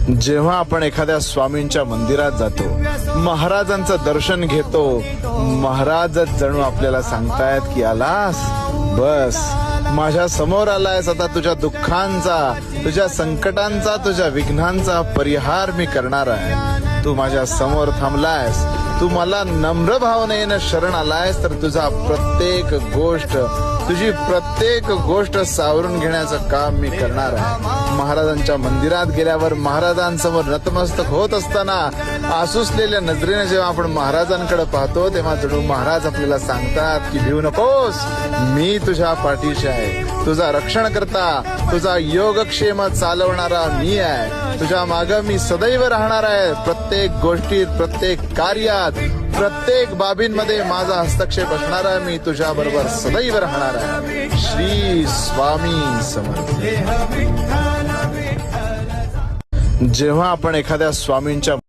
जेव्हा आपण एखाद्या स्वामींच्या मंदिरात जातो, महाराजांचं दर्शन घेतो, महाराजच जणू आपल्याला सांगतायत की आलास, बस माझ्या समोर आलायस, आता तुझ्या दुःखांचा, तुझ्या संकटांचा, तुझ्या विघ्नांचा परिहार मी करणार आहे. तू माझ्या समोर थांबलायस, तू मला नम्र भावनेनं शरण आलायस, तर तुझी प्रत्येक गोष्ट सावरून घेण्याचं काम मी करणार आहे. महाराजांच्या मंदिरात गेल्यावर महाराजांसमोर नतमस्तक होत असताना आसुसलेल्या नजरेने जेव्हा आपण महाराजांकडे पाहतो, तेव्हा जणू महाराज आपल्याला सांगतात की भिवू नकोस, मी तुझ्या पाठीशी आहे, तुझा रक्षण करता, तुझा योगक्षेम चालवणारा मी आहे, तुझ्या मागं मी सदैव राहणार आहे. प्रत्येक गोष्टीत, प्रत्येक कार्यात, प्रत्येक बाबींमध्ये माझा हस्तक्षेप असणार आहे. मी तुझ्या बरोबर सदैव राहणार आहे. श्री स्वामी समर्थ. जेव्हा आपण एखाद्या स्वामींच्या